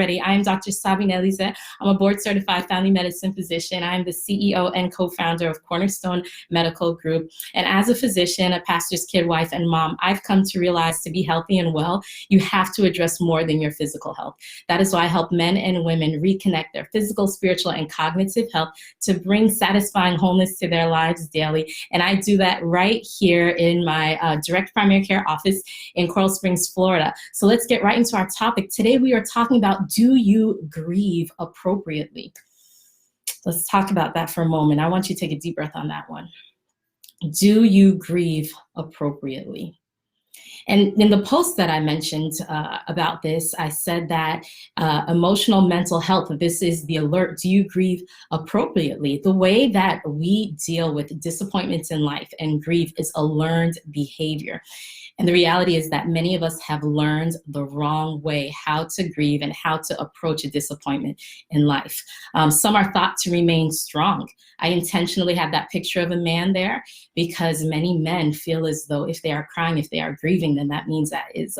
I am Dr. Sabine Elise. I'm a board-certified family medicine physician. I'm the CEO and co-founder of Cornerstone Medical Group. And as a physician, a pastor's kid, wife, and mom, I've come to realize to be healthy and well, you have to address more than your physical health. That is why I help men and women reconnect their physical, spiritual, and cognitive health to bring satisfying wholeness to their lives daily. And I do that right here in my direct primary care office in Coral Springs, Florida. So let's get right into our topic. Today we are talking about, do you grieve appropriately? Let's talk about that for a moment. I want you to take a deep breath on that one. Do you grieve appropriately? And in the post that I mentioned about this, I said that emotional mental health, this is the alert, do you grieve appropriately? The way that we deal with disappointments in life and grief is a learned behavior. And the reality is that many of us have learned the wrong way how to grieve and how to approach a disappointment in life. Some are thought to remain strong. I intentionally have that picture of a man there because many men feel as though if they are crying, if they are grieving, then that means that is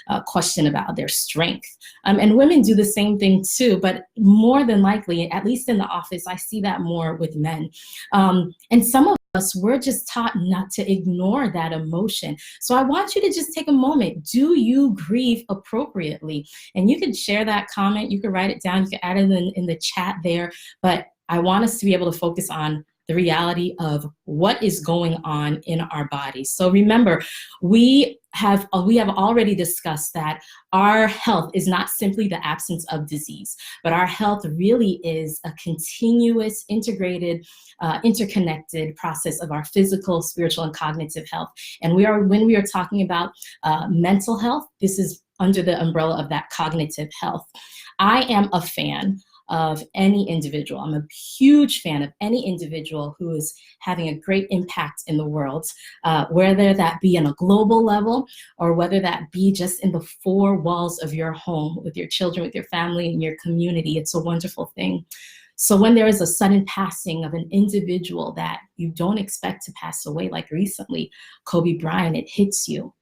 a question about their strength. And women do the same thing too, but more than likely, at least in the office, I see that more with men. And some of us, we're just taught not to ignore that emotion. So I want you to just take a moment. Do you grieve appropriately? And you can share that comment. You can write it down. You can add it in the chat there. But I want us to be able to focus on the reality of what is going on in our bodies. So remember, we have already discussed that our health is not simply the absence of disease, but our health really is a continuous, integrated, interconnected process of our physical, spiritual, and cognitive health. And when we are talking about mental health, this is under the umbrella of that cognitive health. I am a fan of any individual. I'm a huge fan of any individual who is having a great impact in the world, whether that be on a global level or whether that be just in the four walls of your home with your children, with your family, and your community. It's a wonderful thing. So when there is a sudden passing of an individual that you don't expect to pass away, like recently, Kobe Bryant, it hits you.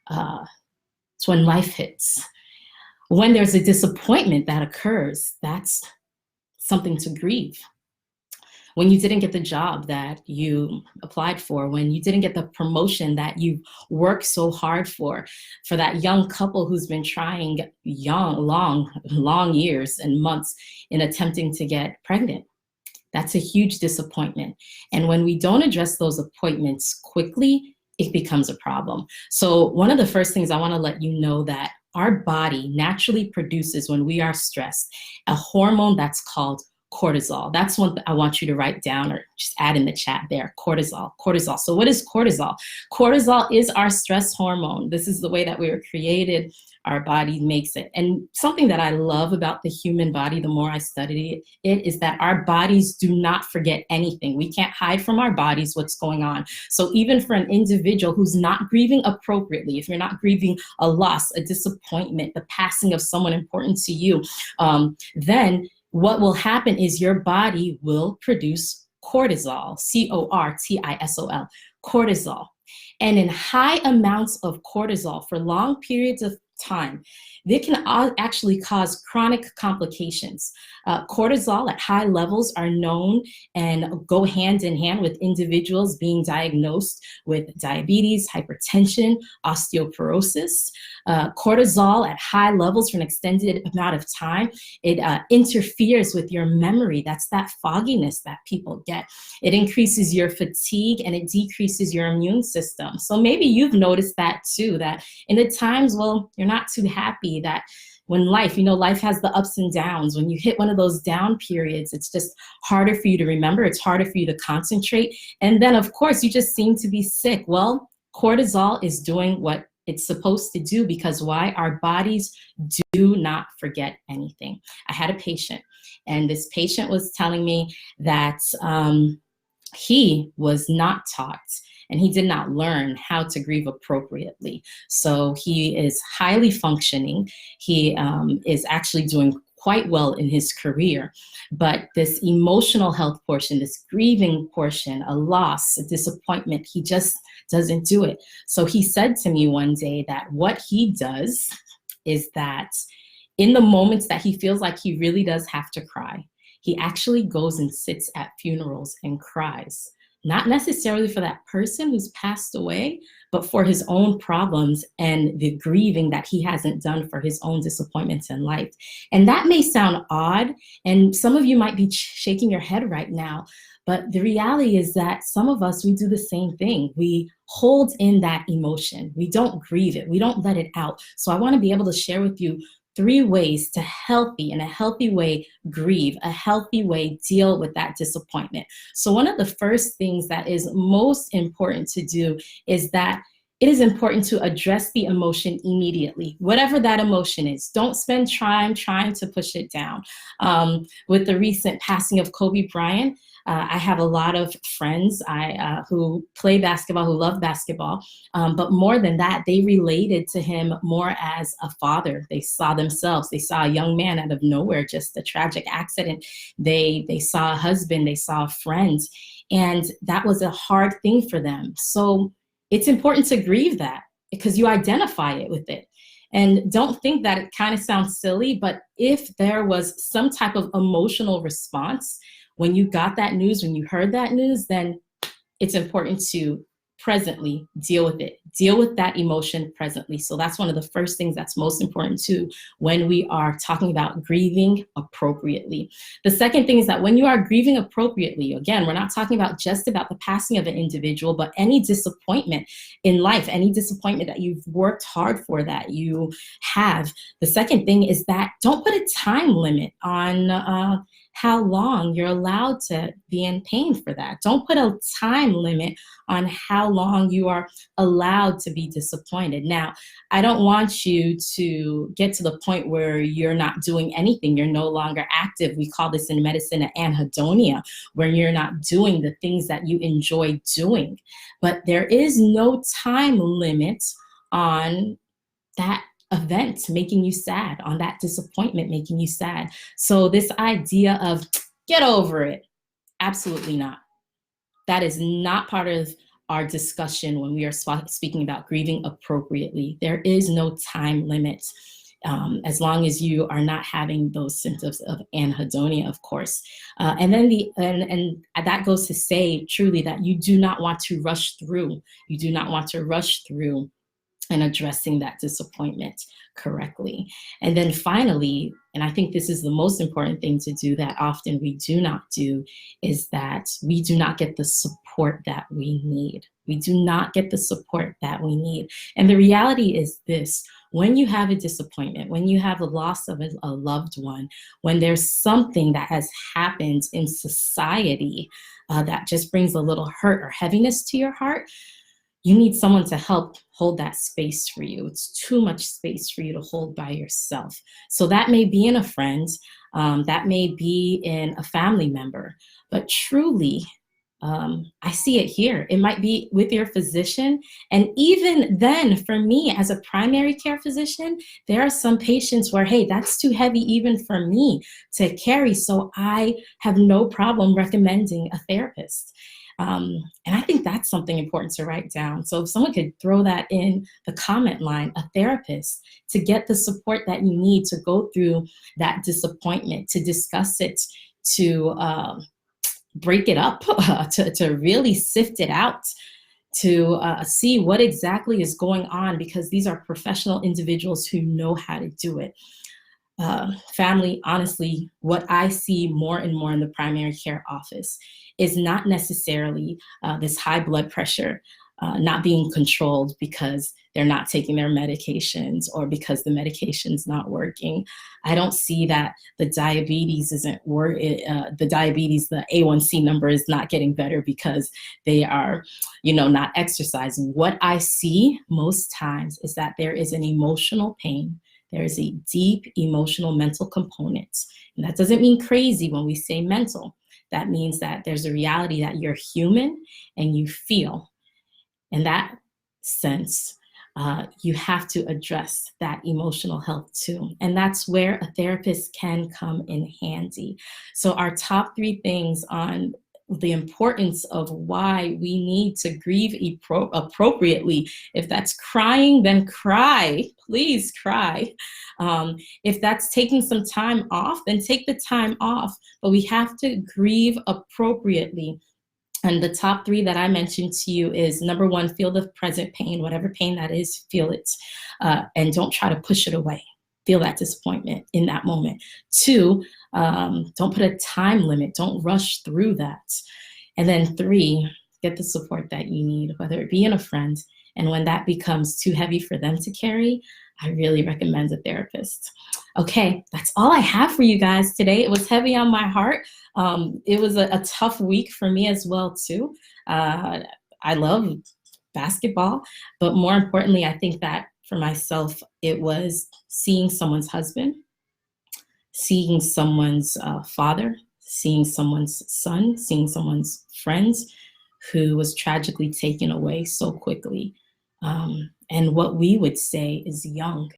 It's when life hits. When there's a disappointment that occurs, that's something to grieve. When you didn't get the job that you applied for, when you didn't get the promotion that you worked so hard for that young couple who's been trying long years and months in attempting to get pregnant, that's a huge disappointment. And when we don't address those appointments quickly, it becomes a problem. So one of the first things I want to let you know that our body naturally produces, when we are stressed, a hormone that's called cortisol. That's one I want you to write down or just add in the chat there, cortisol. So what is cortisol? Cortisol is our stress hormone. This is the way that we were created. Our body makes it. And something that I love about the human body, the more I study it, is that our bodies do not forget anything. We can't hide from our bodies what's going on. So even for an individual who's not grieving appropriately, if you're not grieving a loss, a disappointment, the passing of someone important to you, then what will happen is your body will produce cortisol, cortisol, cortisol. And in high amounts of cortisol for long periods of time, they can actually cause chronic complications. Cortisol at high levels are known and go hand in hand with individuals being diagnosed with diabetes, hypertension, osteoporosis. Cortisol at high levels for an extended amount of time, it interferes with your memory. That's that fogginess that people get. It increases your fatigue and it decreases your immune system. So maybe you've noticed that too, that in the times, well, you're not too happy, that when life has the ups and downs. When you hit one of those down periods, it's just harder for you to remember. It's harder for you to concentrate. And then, of course, you just seem to be sick. Well, cortisol is doing what it's supposed to do, because why? Our bodies do not forget anything. I had a patient, and this patient was telling me that he was not taught and he did not learn how to grieve appropriately. So he is highly functioning. He is actually doing quite well in his career, but this emotional health portion, this grieving portion, a loss, a disappointment, he just doesn't do it. So he said to me one day that what he does is that in the moments that he feels like he really does have to cry, he actually goes and sits at funerals and cries, not necessarily for that person who's passed away, but for his own problems and the grieving that he hasn't done for his own disappointments in life. And that may sound odd, and some of you might be shaking your head right now, but the reality is that some of us, we do the same thing. We hold in that emotion. We don't grieve it. We don't let it out. So I want to be able to share with you 3 ways to in a healthy way, grieve, a healthy way, deal with that disappointment. So one of the first things that is most important to do is that it is important to address the emotion immediately, whatever that emotion is. Don't spend time trying to push it down. With the recent passing of Kobe Bryant, I have a lot of friends who play basketball, who love basketball, but more than that, they related to him more as a father. They saw themselves. They saw a young man out of nowhere, just a tragic accident. They saw a husband. They saw a friend, and that was a hard thing for them. So it's important to grieve that because you identify it with it. And don't think that it kind of sounds silly, but if there was some type of emotional response when you got that news, when you heard that news, then it's important to presently deal with it. Deal with that emotion presently. So that's one of the first things that's most important too when we are talking about grieving appropriately. The second thing is that when you are grieving appropriately, again, we're not talking about just about the passing of an individual, but any disappointment in life, any disappointment that you've worked hard for, that you have. The second thing is that don't put a time limit on how long you're allowed to be in pain for that. Don't put a time limit on how long you are allowed to be disappointed. Now, I don't want you to get to the point where you're not doing anything. You're no longer active. We call this in medicine an anhedonia, where you're not doing the things that you enjoy doing. But there is no time limit on that event making you sad, on that disappointment making you sad. So this idea of get over it, absolutely not. That is not part of our discussion when we are speaking about grieving appropriately. There is no time limit, as long as you are not having those symptoms of anhedonia, of course. And then and that goes to say truly that you do not want to rush through. You do not want to rush through and addressing that disappointment correctly. And then finally, and I think this is the most important thing to do that often we do not do, is that we do not get the support that we need. We do not get the support that we need. And the reality is this: when you have a disappointment, when you have a loss of a loved one, when there's something that has happened in society that just brings a little hurt or heaviness to your heart, you need someone to help hold that space for you. It's too much space for you to hold by yourself. So that may be in a friend, that may be in a family member, but truly, I see it here. It might be with your physician. And even then, for me as a primary care physician, there are some patients where, hey, that's too heavy even for me to carry. So I have no problem recommending a therapist. And I think that's something important to write down. So if someone could throw that in the comment line, a therapist, to get the support that you need to go through that disappointment, to discuss it, to break it up, to really sift it out, to see what exactly is going on, because these are professional individuals who know how to do it. Family, honestly, what I see more and more in the primary care office is not necessarily this high blood pressure not being controlled because they're not taking their medications or because the medication's not working. I don't see that the diabetes isn't the A1C number is not getting better because they are, not exercising. What I see most times is that there is an emotional pain. There is a deep emotional mental component. And that doesn't mean crazy when we say mental. That means that there's a reality that you're human and you feel. In that sense, you have to address that emotional health too. And that's where a therapist can come in handy. So our top 3 things on the importance of why we need to grieve appropriately. If that's crying, then cry. Please cry. If that's taking some time off, then take the time off. But we have to grieve appropriately. And the top 3 that I mentioned to you is, number 1, feel the present pain, whatever pain that is, feel it, and don't try to push it away. Feel that disappointment in that moment. 2, don't put a time limit. Don't rush through that. And then 3, get the support that you need, whether it be in a friend. And when that becomes too heavy for them to carry, I really recommend a therapist. Okay, that's all I have for you guys today. It was heavy on my heart. It was a tough week for me as well, too. I love basketball, but more importantly, I think that for myself, it was seeing someone's husband, seeing someone's father, seeing someone's son, seeing someone's friends who was tragically taken away so quickly. And what we would say is young.